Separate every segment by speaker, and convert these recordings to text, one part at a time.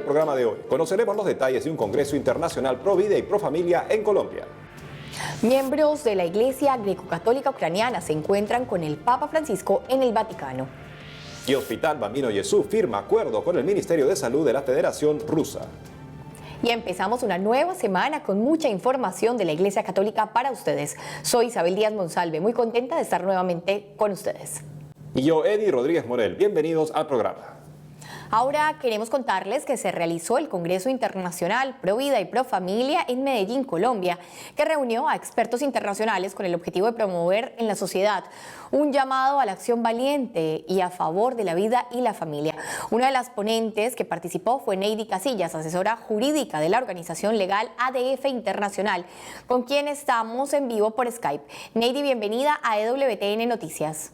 Speaker 1: programa de hoy conoceremos los detalles de un Congreso Internacional Pro Vida y Pro Familia en Colombia.
Speaker 2: Miembros de la Iglesia Greco-Católica Ucraniana se encuentran con el Papa Francisco en el Vaticano.
Speaker 1: Y Hospital Bambino Jesús firma acuerdo con el Ministerio de Salud de la Federación Rusa.
Speaker 2: Y empezamos una nueva semana con mucha información de la Iglesia Católica para ustedes. Soy Isabel Díaz Monsalve, muy contenta de estar nuevamente con ustedes.
Speaker 1: Y yo, Eddie Rodríguez Morel, bienvenidos al programa.
Speaker 2: Ahora queremos contarles que se realizó el Congreso Internacional Pro Vida y Pro Familia en Medellín, Colombia, que reunió a expertos internacionales con el objetivo de promover en la sociedad un llamado a la acción valiente y a favor de la vida y la familia. Una de las ponentes que participó fue Neidy Casillas, asesora jurídica de la organización legal ADF Internacional, con quien estamos en vivo por Skype. Neidy, bienvenida a EWTN Noticias.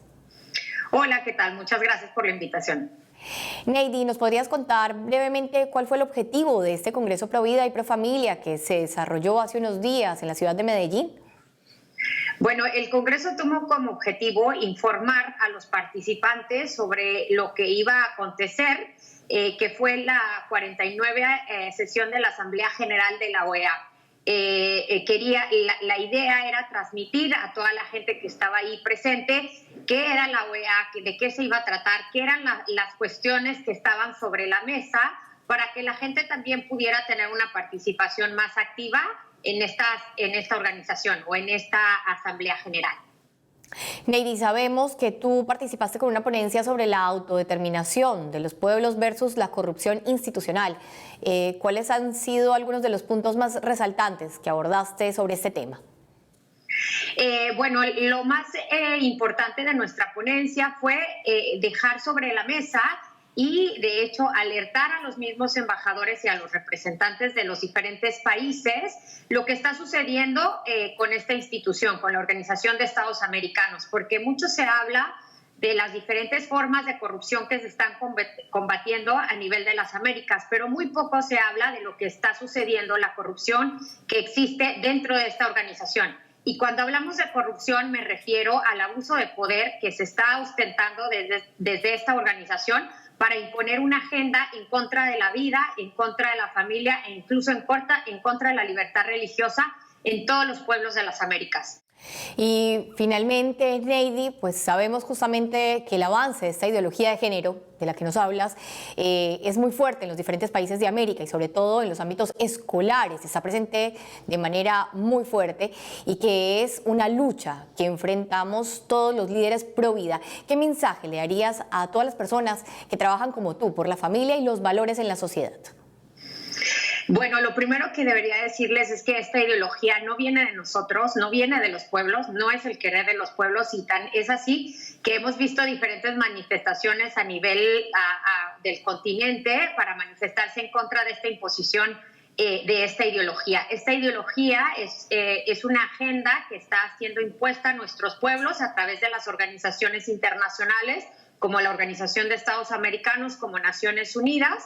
Speaker 3: Hola, ¿qué tal? Muchas gracias por la invitación.
Speaker 2: Neidy, ¿nos podrías contar brevemente cuál fue el objetivo de este Congreso Pro Vida y Pro Familia que se desarrolló hace unos días en la ciudad de Medellín?
Speaker 3: Bueno, el Congreso tomó como objetivo informar a los participantes sobre lo que iba a acontecer, que fue la 49 sesión de la Asamblea General de la OEA. La idea era transmitir a toda la gente que estaba ahí presente qué era la OEA, de qué se iba a tratar, qué eran las cuestiones que estaban sobre la mesa, para que la gente también pudiera tener una participación más activa en esta organización o en esta Asamblea General.
Speaker 2: Neidy, sabemos que tú participaste con una ponencia sobre la autodeterminación de los pueblos versus la corrupción institucional. ¿Cuáles han sido algunos de los puntos más resaltantes que abordaste sobre este tema?
Speaker 3: Bueno, lo más importante de nuestra ponencia fue dejar sobre la mesa y, de hecho, alertar a los mismos embajadores y a los representantes de los diferentes países lo que está sucediendo con esta institución, con la Organización de Estados Americanos, porque mucho se habla de las diferentes formas de corrupción que se están combatiendo a nivel de las Américas, pero muy poco se habla de lo que está sucediendo, la corrupción que existe dentro de esta organización. Y cuando hablamos de corrupción me refiero al abuso de poder que se está ostentando desde esta organización para imponer una agenda en contra de la vida, en contra de la familia e incluso en contra de la libertad religiosa en todos los pueblos de las Américas.
Speaker 2: Y finalmente, Neidy, pues sabemos justamente que el avance de esta ideología de género de la que nos hablas es muy fuerte en los diferentes países de América y sobre todo en los ámbitos escolares, está presente de manera muy fuerte y que es una lucha que enfrentamos todos los líderes pro vida. ¿Qué mensaje le darías a todas las personas que trabajan como tú por la familia y los valores en la sociedad?
Speaker 3: Bueno, lo primero que debería decirles es que esta ideología no viene de nosotros, no viene de los pueblos, no es el querer de los pueblos y es así que hemos visto diferentes manifestaciones a nivel del continente para manifestarse en contra de esta imposición de esta ideología. Esta ideología es una agenda que está siendo impuesta a nuestros pueblos a través de las organizaciones internacionales como la Organización de Estados Americanos, como Naciones Unidas,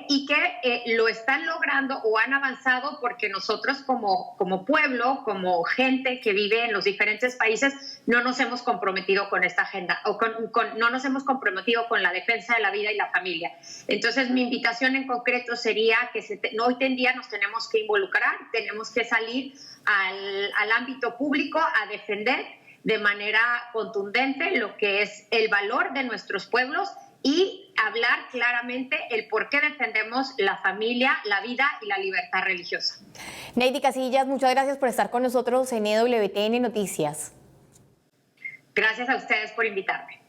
Speaker 3: y que lo están logrando o han avanzado porque nosotros como pueblo, como gente que vive en los diferentes países, no nos hemos comprometido con esta agenda o no nos hemos comprometido con la defensa de la vida y la familia. Entonces, mi invitación en concreto sería que hoy en día nos tenemos que involucrar, tenemos que salir al ámbito público a defender de manera contundente lo que es el valor de nuestros pueblos y hablar claramente el por qué defendemos la familia, la vida y la libertad religiosa.
Speaker 2: Neidy Casillas, muchas gracias por estar con nosotros en EWTN Noticias.
Speaker 3: Gracias a ustedes por invitarme.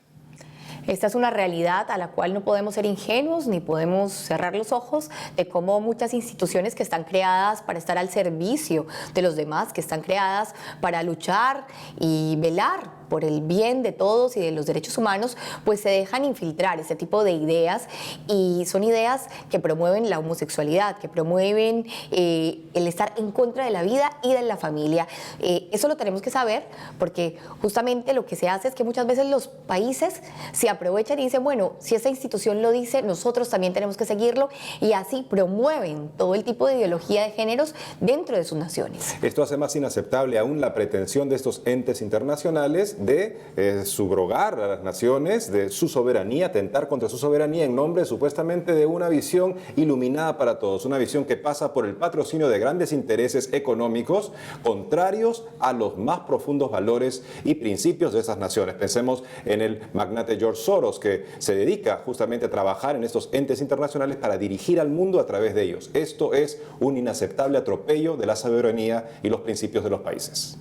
Speaker 2: Esta es una realidad a la cual no podemos ser ingenuos ni podemos cerrar los ojos de cómo muchas instituciones que están creadas para estar al servicio de los demás, que están creadas para luchar y velar por el bien de todos y de los derechos humanos, pues se dejan infiltrar este tipo de ideas y son ideas que promueven la homosexualidad, que promueven el estar en contra de la vida y de la familia. Eso lo tenemos que saber porque justamente lo que se hace es que muchas veces los países se aprovechan y dicen, bueno, si esta institución lo dice, nosotros también tenemos que seguirlo y así promueven todo el tipo de ideología de géneros dentro de sus naciones.
Speaker 1: Esto hace más inaceptable aún la pretensión de estos entes internacionales de subrogar a las naciones de su soberanía, atentar contra su soberanía en nombre supuestamente de una visión iluminada para todos, una visión que pasa por el patrocinio de grandes intereses económicos contrarios a los más profundos valores y principios de esas naciones. Pensemos en el magnate George Soros, que se dedica justamente a trabajar en estos entes internacionales para dirigir al mundo a través de ellos. Esto es un inaceptable atropello de la soberanía y los principios de los países.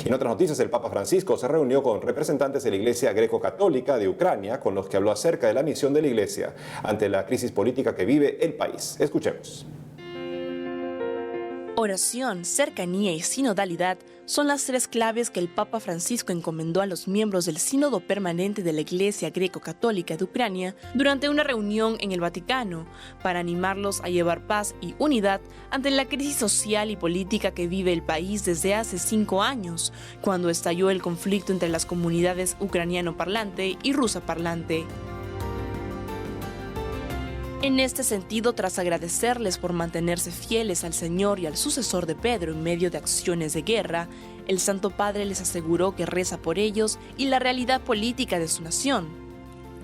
Speaker 1: Y en otras noticias, el Papa Francisco se reunió con representantes de la Iglesia Greco-Católica de Ucrania, con los que habló acerca de la misión de la Iglesia ante la crisis política que vive el país. Escuchemos.
Speaker 4: Oración, cercanía y sinodalidad son las tres claves que el Papa Francisco encomendó a los miembros del Sínodo Permanente de la Iglesia Greco-Católica de Ucrania durante una reunión en el Vaticano para animarlos a llevar paz y unidad ante la crisis social y política que vive el país desde hace 5 años, cuando estalló el conflicto entre las comunidades ucraniano-parlante y rusa-parlante. En este sentido, tras agradecerles por mantenerse fieles al Señor y al sucesor de Pedro en medio de acciones de guerra, el Santo Padre les aseguró que reza por ellos y la realidad política de su nación.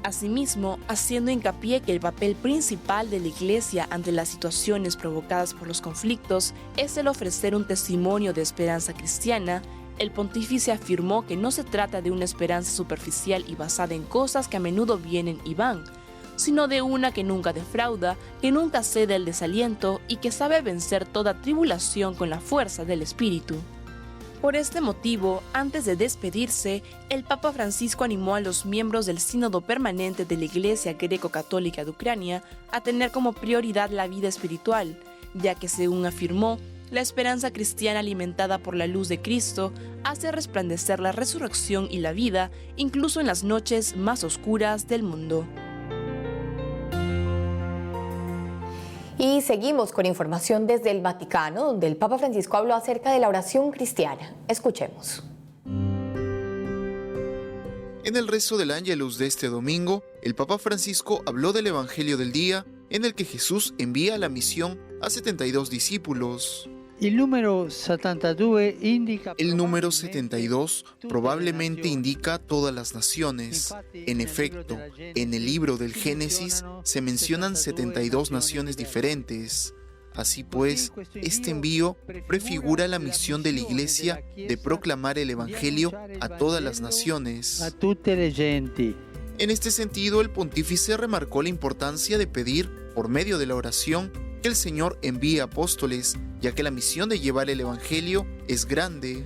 Speaker 4: Asimismo, haciendo hincapié que el papel principal de la Iglesia ante las situaciones provocadas por los conflictos es el ofrecer un testimonio de esperanza cristiana, el pontífice afirmó que no se trata de una esperanza superficial y basada en cosas que a menudo vienen y van, sino de una que nunca defrauda, que nunca cede al desaliento y que sabe vencer toda tribulación con la fuerza del Espíritu. Por este motivo, antes de despedirse, el Papa Francisco animó a los miembros del Sínodo Permanente de la Iglesia Greco-Católica de Ucrania a tener como prioridad la vida espiritual, ya que, según afirmó, la esperanza cristiana alimentada por la luz de Cristo hace resplandecer la resurrección y la vida, incluso en las noches más oscuras del mundo.
Speaker 2: Y seguimos con información desde el Vaticano, donde el Papa Francisco habló acerca de la oración cristiana. Escuchemos.
Speaker 5: En el rezo del Ángelus de este domingo, el Papa Francisco habló del Evangelio del día, en el que Jesús envía a la misión a 72 discípulos.
Speaker 6: El número
Speaker 5: 72 probablemente indica todas las naciones. En efecto, en el libro del Génesis se mencionan 72 naciones diferentes. Así pues, este envío prefigura la misión de la Iglesia de proclamar el Evangelio a todas las naciones. En este sentido, el pontífice remarcó la importancia de pedir, por medio de la oración, que el Señor envíe apóstoles, ya que la misión de llevar el Evangelio es grande.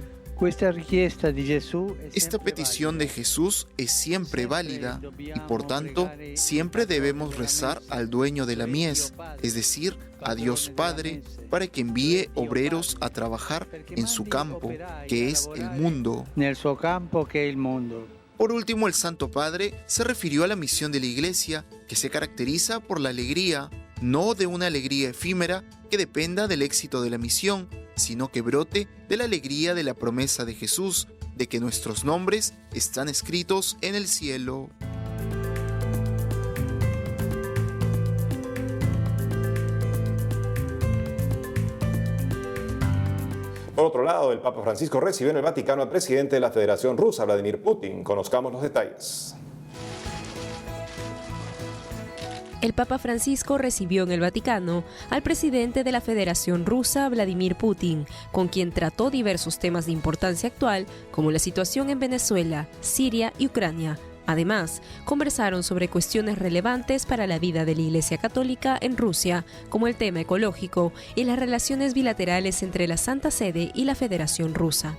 Speaker 5: Esta petición de Jesús es siempre válida y por tanto siempre debemos rezar al dueño de la mies, es decir, a Dios Padre, para que envíe obreros a trabajar en su campo, que es el mundo. Por último, el Santo Padre se refirió a la misión de la Iglesia, que se caracteriza por la alegría, no de una alegría efímera que dependa del éxito de la misión, sino que brote de la alegría de la promesa de Jesús, de que nuestros nombres están escritos en el cielo.
Speaker 1: Por otro lado, el Papa Francisco recibió en el Vaticano al presidente de la Federación Rusa, Vladimir Putin. Conozcamos los detalles.
Speaker 7: El Papa Francisco recibió en el Vaticano al presidente de la Federación Rusa, Vladimir Putin, con quien trató diversos temas de importancia actual, como la situación en Venezuela, Siria y Ucrania. Además, conversaron sobre cuestiones relevantes para la vida de la Iglesia Católica en Rusia, como el tema ecológico y las relaciones bilaterales entre la Santa Sede y la Federación Rusa.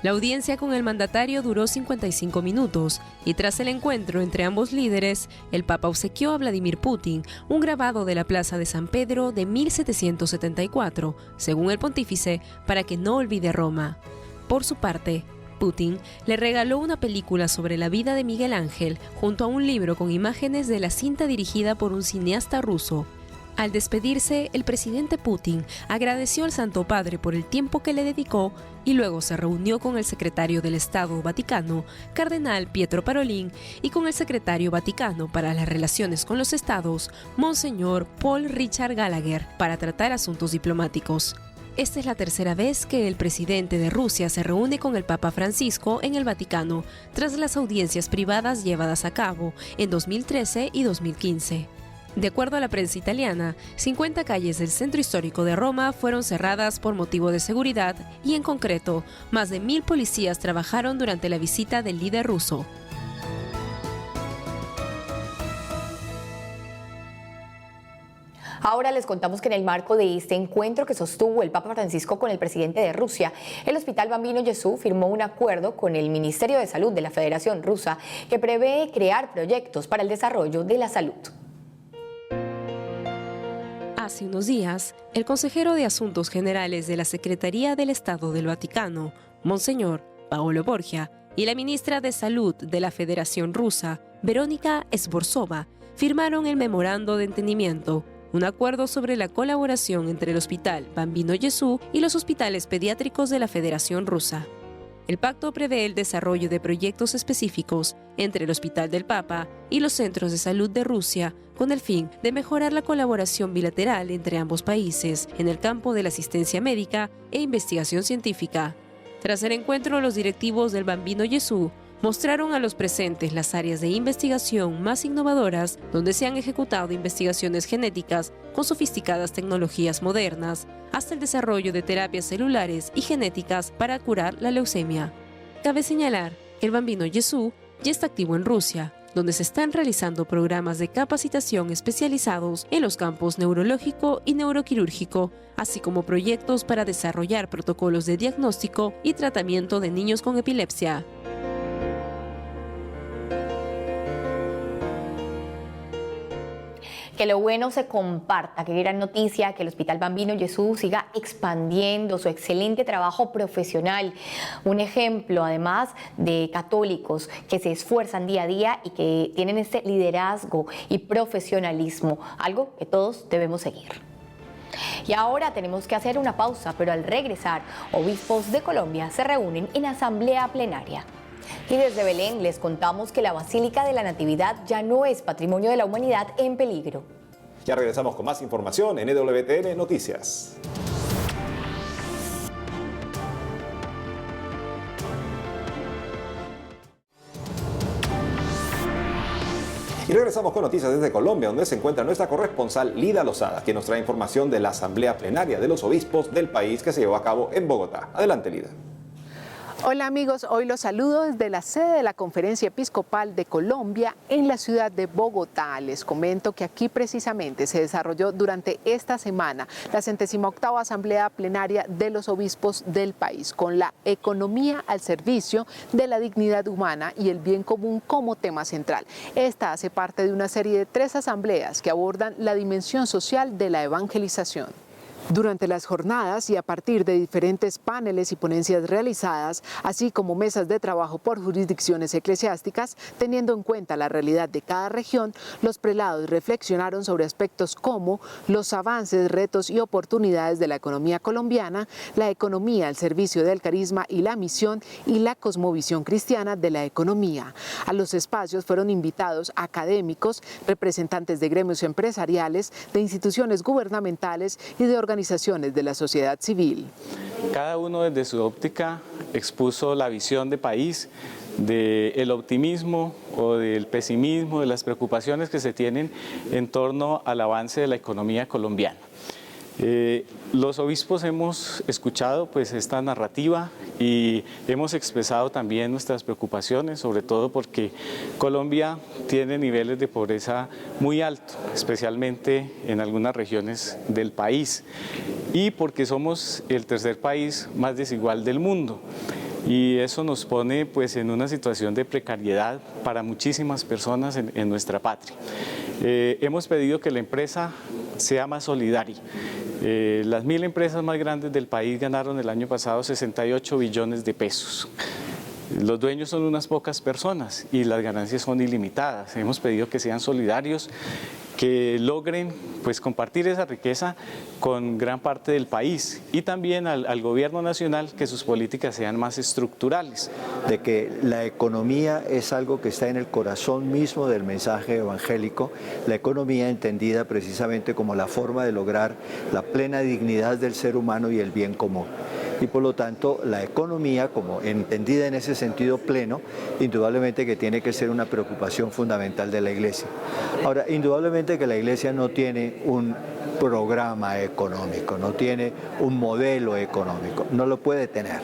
Speaker 7: La audiencia con el mandatario duró 55 minutos y tras el encuentro entre ambos líderes, el Papa obsequió a Vladimir Putin un grabado de la Plaza de San Pedro de 1774, según el pontífice, para que no olvide Roma. Por su parte, Putin le regaló una película sobre la vida de Miguel Ángel junto a un libro con imágenes de la cinta dirigida por un cineasta ruso. Al despedirse, el presidente Putin agradeció al Santo Padre por el tiempo que le dedicó y luego se reunió con el secretario del Estado Vaticano, Cardenal Pietro Parolin, y con el secretario Vaticano para las relaciones con los Estados, Monseñor Paul Richard Gallagher, para tratar asuntos diplomáticos. Esta es la tercera vez que el presidente de Rusia se reúne con el Papa Francisco en el Vaticano, tras las audiencias privadas llevadas a cabo en 2013 y 2015. De acuerdo a la prensa italiana, 50 calles del centro histórico de Roma fueron cerradas por motivo de seguridad y, en concreto, más de 1.000 policías trabajaron durante la visita del líder ruso.
Speaker 2: Ahora les contamos que en el marco de este encuentro que sostuvo el Papa Francisco con el presidente de Rusia, el Hospital Bambino Gesù firmó un acuerdo con el Ministerio de Salud de la Federación Rusa que prevé crear proyectos para el desarrollo de la salud.
Speaker 7: Hace unos días, el consejero de Asuntos Generales de la Secretaría del Estado del Vaticano, Monseñor Paolo Borgia, y la ministra de Salud de la Federación Rusa, Verónica Esborzova, firmaron el memorando de entendimiento, un acuerdo sobre la colaboración entre el Hospital Bambino Gesù y los hospitales pediátricos de la Federación Rusa. El pacto prevé el desarrollo de proyectos específicos entre el Hospital del Papa y los centros de salud de Rusia, con el fin de mejorar la colaboración bilateral entre ambos países en el campo de la asistencia médica e investigación científica. Tras el encuentro, los directivos del Bambino Gesù mostraron a los presentes las áreas de investigación más innovadoras donde se han ejecutado investigaciones genéticas con sofisticadas tecnologías modernas, hasta el desarrollo de terapias celulares y genéticas para curar la leucemia. Cabe señalar que el Bambino Gesù ya está activo en Rusia, donde se están realizando programas de capacitación especializados en los campos neurológico y neuroquirúrgico, así como proyectos para desarrollar protocolos de diagnóstico y tratamiento de niños con epilepsia.
Speaker 2: Que lo bueno se comparta, qué gran noticia que el Hospital Bambino Gesù siga expandiendo su excelente trabajo profesional. Un ejemplo, además, de católicos que se esfuerzan día a día y que tienen este liderazgo y profesionalismo, algo que todos debemos seguir. Y ahora tenemos que hacer una pausa, pero al regresar, obispos de Colombia se reúnen en asamblea plenaria. Y desde Belén les contamos que la Basílica de la Natividad ya no es patrimonio de la humanidad en peligro.
Speaker 1: Ya regresamos con más información en EWTN Noticias. Y regresamos con noticias desde Colombia, donde se encuentra nuestra corresponsal Lida Lozada, quien nos trae información de la Asamblea Plenaria de los Obispos del país que se llevó a cabo en Bogotá. Adelante, Lida.
Speaker 6: Hola amigos, hoy los saludo desde la sede de la Conferencia Episcopal de Colombia en la ciudad de Bogotá. Les comento que aquí precisamente se desarrolló durante esta semana la 78ª Asamblea Plenaria de los Obispos del país, con la economía al servicio de la dignidad humana y el bien común como tema central. Esta hace parte de una serie de 3 asambleas que abordan la dimensión social de la evangelización. Durante las jornadas y a partir de diferentes paneles y ponencias realizadas, así como mesas de trabajo por jurisdicciones eclesiásticas, teniendo en cuenta la realidad de cada región, los prelados reflexionaron sobre aspectos como los avances, retos y oportunidades de la economía colombiana, la economía al servicio del carisma y la misión y la cosmovisión cristiana de la economía. A los espacios fueron invitados académicos, representantes de gremios empresariales, de instituciones gubernamentales y de organizaciones de la sociedad civil.
Speaker 8: Cada uno desde su óptica expuso la visión de país, del optimismo o del pesimismo, de las preocupaciones que se tienen en torno al avance de la economía colombiana. Los obispos hemos escuchado pues esta narrativa y hemos expresado también nuestras preocupaciones, sobre todo porque Colombia tiene niveles de pobreza muy altos, especialmente en algunas regiones del país, y porque somos el tercer país más desigual del mundo. Y eso nos pone pues en una situación de precariedad para muchísimas personas en nuestra patria. Hemos pedido que la empresa sea más solidaria. Las 1000 empresas más grandes del país ganaron el año pasado 68 billones de pesos. Los dueños son unas pocas personas y las ganancias son ilimitadas. Hemos pedido que sean solidarios que logren pues compartir esa riqueza con gran parte del país y también al gobierno nacional, que sus políticas sean más estructurales.
Speaker 9: De que la economía es algo que está en el corazón mismo del mensaje evangélico, la economía entendida precisamente como la forma de lograr la plena dignidad del ser humano y el bien común. Y por lo tanto la economía, como entendida en ese sentido pleno, indudablemente que tiene que ser una preocupación fundamental de la Iglesia. Ahora, indudablemente que la Iglesia no tiene un programa económico, no tiene un modelo económico, no lo puede tener,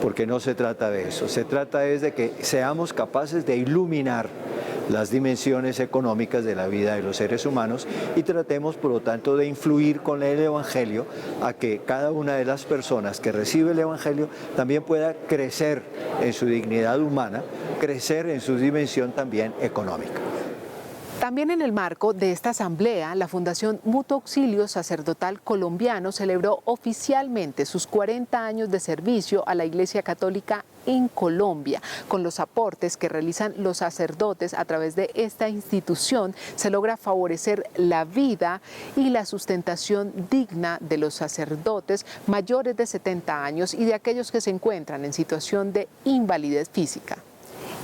Speaker 9: porque no se trata de eso, se trata es de que seamos capaces de iluminar las dimensiones económicas de la vida de los seres humanos y tratemos por lo tanto de influir con el Evangelio a que cada una de las personas que recibe el Evangelio también pueda crecer en su dignidad humana, crecer en su dimensión también económica.
Speaker 6: También en el marco de esta asamblea, la Fundación Mutuo Auxilio Sacerdotal Colombiano celebró oficialmente sus 40 años de servicio a la Iglesia Católica en Colombia. Con los aportes que realizan los sacerdotes a través de esta institución, se logra favorecer la vida y la sustentación digna de los sacerdotes mayores de 70 años y de aquellos que se encuentran en situación de invalidez física.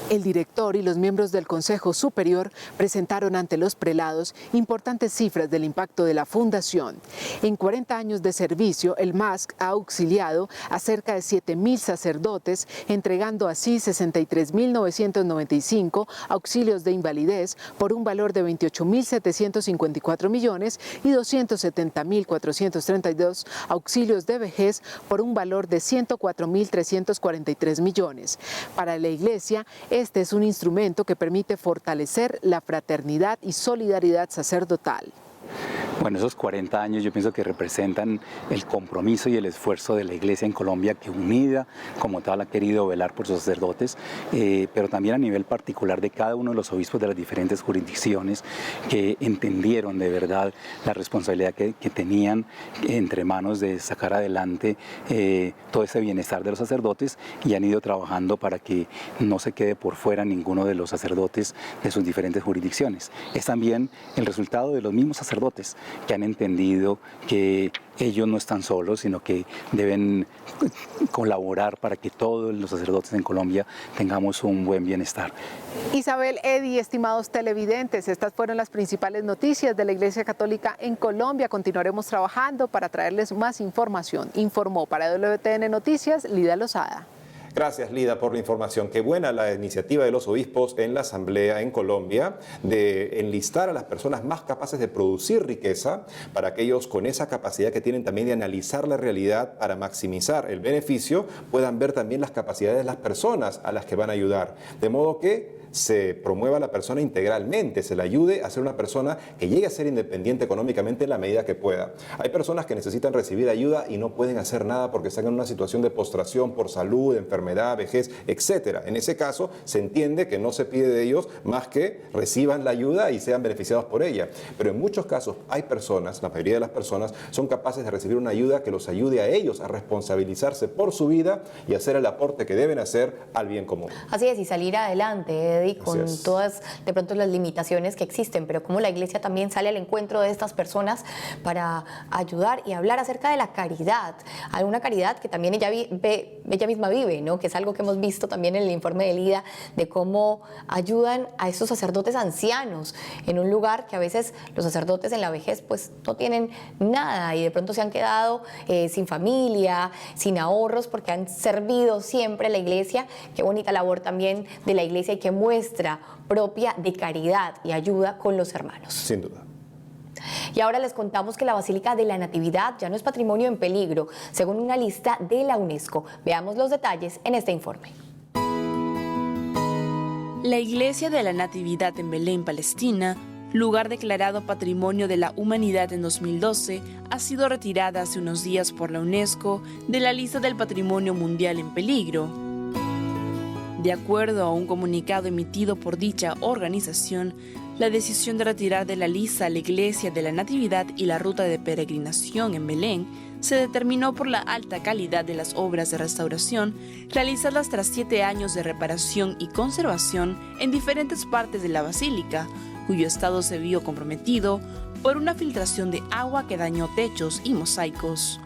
Speaker 6: El director y los miembros del Consejo Superior presentaron ante los prelados importantes cifras del impacto de la Fundación. En 40 años de servicio, el MASC ha auxiliado a cerca de 7.000 sacerdotes, entregando así 63.995 auxilios de invalidez por un valor de 28.754 millones y 270.432 auxilios de vejez por un valor de 104.343 millones. Para la Iglesia, este es un instrumento que permite fortalecer la fraternidad y solidaridad sacerdotal.
Speaker 10: Bueno, esos 40 años yo pienso que representan el compromiso y el esfuerzo de la Iglesia en Colombia, que unida como tal ha querido velar por sus sacerdotes, pero también a nivel particular de cada uno de los obispos de las diferentes jurisdicciones que entendieron de verdad la responsabilidad que tenían entre manos de sacar adelante todo ese bienestar de los sacerdotes y han ido trabajando para que no se quede por fuera ninguno de los sacerdotes de sus diferentes jurisdicciones. Es también el resultado de los mismos sacerdotes que han entendido que ellos no están solos, sino que deben colaborar para que todos los sacerdotes en Colombia tengamos un buen bienestar.
Speaker 6: Isabel, Eddie, estimados televidentes, estas fueron las principales noticias de la Iglesia Católica en Colombia. Continuaremos trabajando para traerles más información. Informó para WTN Noticias, Lida Lozada.
Speaker 1: Gracias, Lida, por la información. Qué buena la iniciativa de los obispos en la Asamblea en Colombia de enlistar a las personas más capaces de producir riqueza para aquellos con esa capacidad que tienen también de analizar la realidad para maximizar el beneficio, puedan ver también las capacidades de las personas a las que van a ayudar. De modo que se promueva a la persona integralmente, se le ayude a ser una persona que llegue a ser independiente económicamente en la medida que pueda. Hay personas que necesitan recibir ayuda y no pueden hacer nada porque están en una situación de postración por salud, enfermedad, vejez, etc. En ese caso, se entiende que no se pide de ellos más que reciban la ayuda y sean beneficiados por ella. Pero en muchos casos hay personas, la mayoría de las personas, son capaces de recibir una ayuda que los ayude a ellos a responsabilizarse por su vida y hacer el aporte que deben hacer al bien común.
Speaker 2: Así es, y salir adelante, con todas de pronto las limitaciones que existen, pero como la Iglesia también sale al encuentro de estas personas para ayudar y hablar acerca de la caridad, alguna caridad que también ella misma vive, ¿no? Que es algo que hemos visto también en el informe de Lida, de cómo ayudan a estos sacerdotes ancianos en un lugar que a veces los sacerdotes en la vejez pues no tienen nada y de pronto se han quedado sin familia, sin ahorros, porque han servido siempre a la Iglesia. Qué bonita labor también de la Iglesia y qué muestra propia de caridad y ayuda con los hermanos.
Speaker 1: Sin duda.
Speaker 2: Y ahora les contamos que la Basílica de la Natividad ya no es patrimonio en peligro, según una lista de la UNESCO. Veamos los detalles en este informe.
Speaker 4: La Iglesia de la Natividad en Belén, Palestina, lugar declarado Patrimonio de la Humanidad en 2012, ha sido retirada hace unos días por la UNESCO de la lista del Patrimonio Mundial en Peligro. De acuerdo a un comunicado emitido por dicha organización, la decisión de retirar de la lista a la Iglesia de la Natividad y la ruta de peregrinación en Belén se determinó por la alta calidad de las obras de restauración realizadas tras 7 años de reparación y conservación en diferentes partes de la basílica, cuyo estado se vio comprometido por una filtración de agua que dañó techos y mosaicos.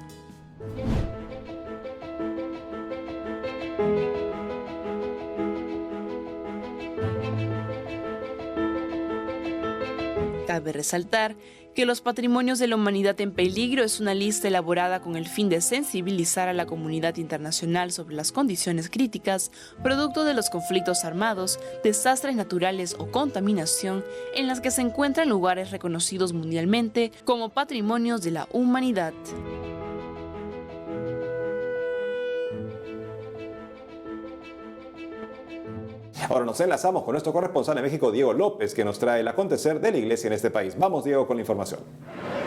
Speaker 4: Cabe resaltar que los patrimonios de la humanidad en peligro es una lista elaborada con el fin de sensibilizar a la comunidad internacional sobre las condiciones críticas, producto de los conflictos armados, desastres naturales o contaminación en las que se encuentran lugares reconocidos mundialmente como patrimonios de la humanidad.
Speaker 1: Ahora nos enlazamos con nuestro corresponsal en México, Diego López, que nos trae el acontecer de la iglesia en este país. Vamos, Diego, con la información.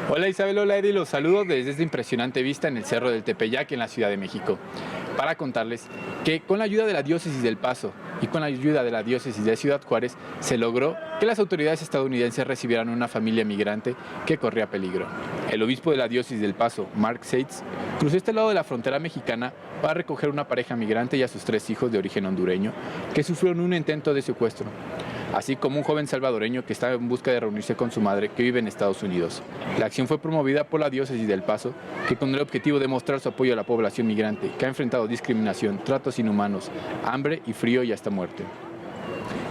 Speaker 11: Hola Isabel, hola Eddie, los saludo desde esta impresionante vista en el Cerro del Tepeyac en la Ciudad de México, para contarles que con la ayuda de la diócesis del Paso y con la ayuda de la diócesis de Ciudad Juárez se logró que las autoridades estadounidenses recibieran una familia migrante que corría peligro. El obispo de la diócesis del Paso, Mark Seitz, cruzó este lado de la frontera mexicana para recoger una pareja migrante y a sus 3 hijos de origen hondureño que sufrieron un intento de secuestro, así como un joven salvadoreño que estaba en busca de reunirse con su madre que vive en Estados Unidos. La acción fue promovida por la diócesis del Paso, que con el objetivo de mostrar su apoyo a la población migrante que ha enfrentado discriminación, tratos inhumanos, hambre y frío y hasta muerte.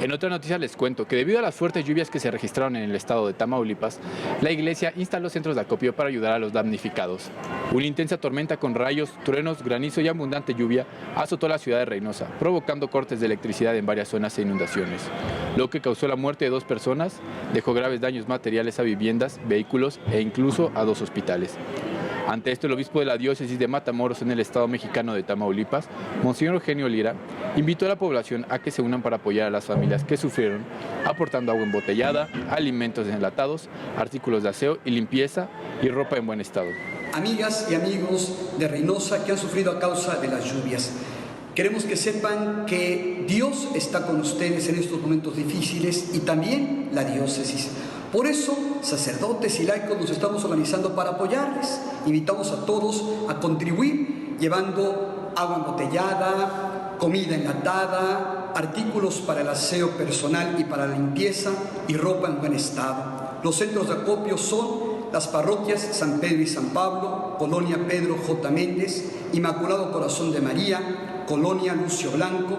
Speaker 11: En otra noticia les cuento que debido a las fuertes lluvias que se registraron en el estado de Tamaulipas, la iglesia instaló centros de acopio para ayudar a los damnificados. Una intensa tormenta con rayos, truenos, granizo y abundante lluvia azotó la ciudad de Reynosa, provocando cortes de electricidad en varias zonas e inundaciones, lo que causó la muerte de 2 personas, dejó graves daños materiales a viviendas, vehículos e incluso a 2 hospitales. Ante esto, el obispo de la diócesis de Matamoros en el estado mexicano de Tamaulipas, Monseñor Eugenio Lira, invitó a la población a que se unan para apoyar a las familias que sufrieron, aportando agua embotellada, alimentos enlatados, artículos de aseo y limpieza y ropa en buen estado.
Speaker 12: Amigas y amigos de Reynosa que han sufrido a causa de las lluvias, queremos que sepan que Dios está con ustedes en estos momentos difíciles y también la diócesis. Por eso, sacerdotes y laicos nos estamos organizando para apoyarles. Invitamos a todos a contribuir llevando agua embotellada, comida enlatada, artículos para el aseo personal y para la limpieza y ropa en buen estado. Los centros de acopio son las parroquias San Pedro y San Pablo, Colonia Pedro J. Méndez, Inmaculado Corazón de María, Colonia Lucio Blanco,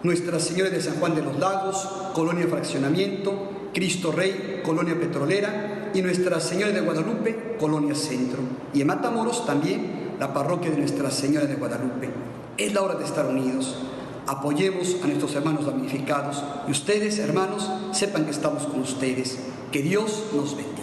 Speaker 12: Nuestra Señora de San Juan de los Lagos, Colonia Fraccionamiento, Cristo Rey, Colonia Petrolera, y Nuestra Señora de Guadalupe, Colonia Centro. Y en Matamoros también la parroquia de Nuestra Señora de Guadalupe. Es la hora de estar unidos. Apoyemos a nuestros hermanos damnificados y ustedes, hermanos, sepan que estamos con ustedes. Que Dios nos bendiga.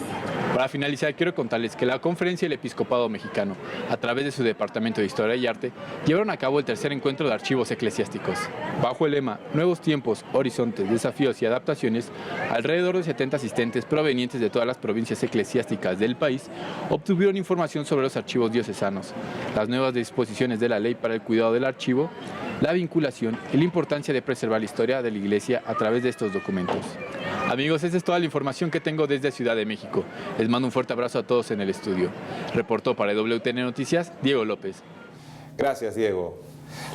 Speaker 11: Para finalizar, quiero contarles que la Conferencia del Episcopado Mexicano, a través de su Departamento de Historia y Arte, llevaron a cabo el 3er encuentro de archivos eclesiásticos. Bajo el lema Nuevos tiempos, horizontes, desafíos y adaptaciones, alrededor de 70 asistentes provenientes de todas las provincias eclesiásticas del país obtuvieron información sobre los archivos diocesanos, las nuevas disposiciones de la ley para el cuidado del archivo, la vinculación y la importancia de preservar la historia de la Iglesia a través de estos documentos. Amigos, esa es toda la información que tengo desde Ciudad de México. Les mando un fuerte abrazo a todos en el estudio. Reportó para WTN Noticias, Diego López.
Speaker 1: Gracias, Diego.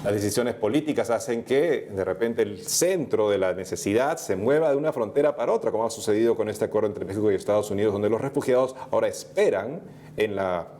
Speaker 1: Las decisiones políticas hacen que de repente el centro de la necesidad se mueva de una frontera para otra, como ha sucedido con este acuerdo entre México y Estados Unidos, donde los refugiados ahora esperan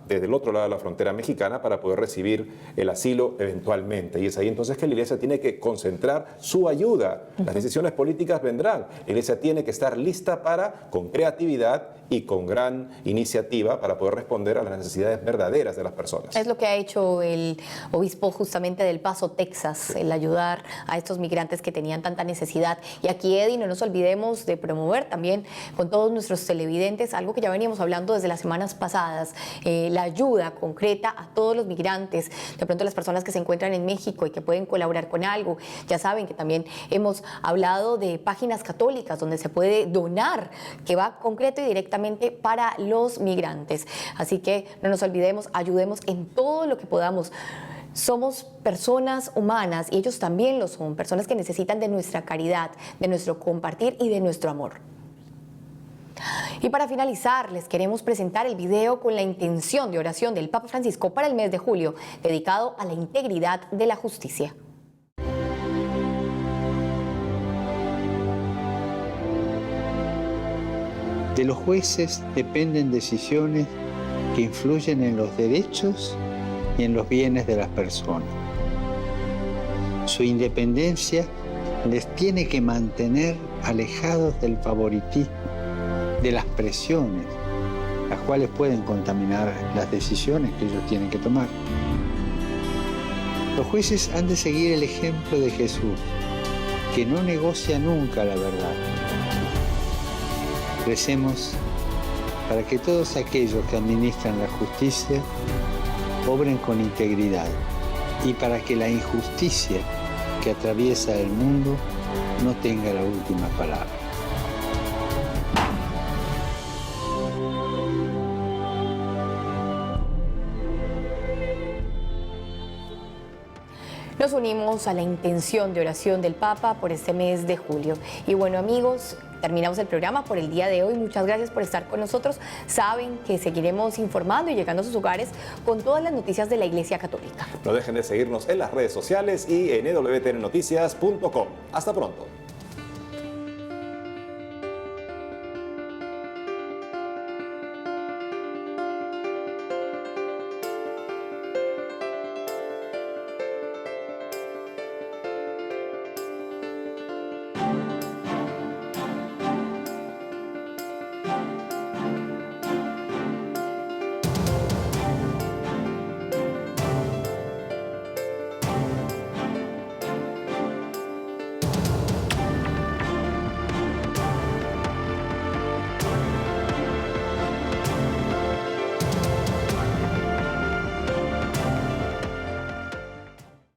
Speaker 1: desde el otro lado de la frontera mexicana para poder recibir el asilo eventualmente. Y es ahí entonces que la Iglesia tiene que concentrar su ayuda. Las decisiones políticas vendrán. La Iglesia tiene que estar lista con creatividad y con gran iniciativa para poder responder a las necesidades verdaderas de las personas.
Speaker 2: Es lo que ha hecho el obispo justamente del Paso, Texas, el ayudar a estos migrantes que tenían tanta necesidad. Y aquí, Eddie, no nos olvidemos de promover también con todos nuestros televidentes algo que ya veníamos hablando desde las semanas pasadas, la ayuda concreta a todos los migrantes, de pronto las personas que se encuentran en México y que pueden colaborar con algo. Ya saben que también hemos hablado de páginas católicas donde se puede donar, que va concreto y directamente para los migrantes. Así que no nos olvidemos, ayudemos en todo lo que podamos. Somos personas humanas y ellos también lo son, personas que necesitan de nuestra caridad, de nuestro compartir y de nuestro amor. Y para finalizar, les queremos presentar el video con la intención de oración del Papa Francisco para el mes de julio, dedicado a la integridad de la justicia.
Speaker 13: De los jueces dependen decisiones que influyen en los derechos y en los bienes de las personas. Su independencia les tiene que mantener alejados del favoritismo, de las presiones, las cuales pueden contaminar las decisiones que ellos tienen que tomar. Los jueces han de seguir el ejemplo de Jesús, que no negocia nunca la verdad. Recemos para que todos aquellos que administran la justicia obren con integridad y para que la injusticia que atraviesa el mundo no tenga la última palabra.
Speaker 2: Nos unimos a la intención de oración del Papa por este mes de julio. Y bueno, amigos, terminamos el programa por el día de hoy. Muchas gracias por estar con nosotros. Saben que seguiremos informando y llegando a sus hogares con todas las noticias de la Iglesia Católica.
Speaker 1: No dejen de seguirnos en las redes sociales y en wtnnoticias.com. Hasta pronto.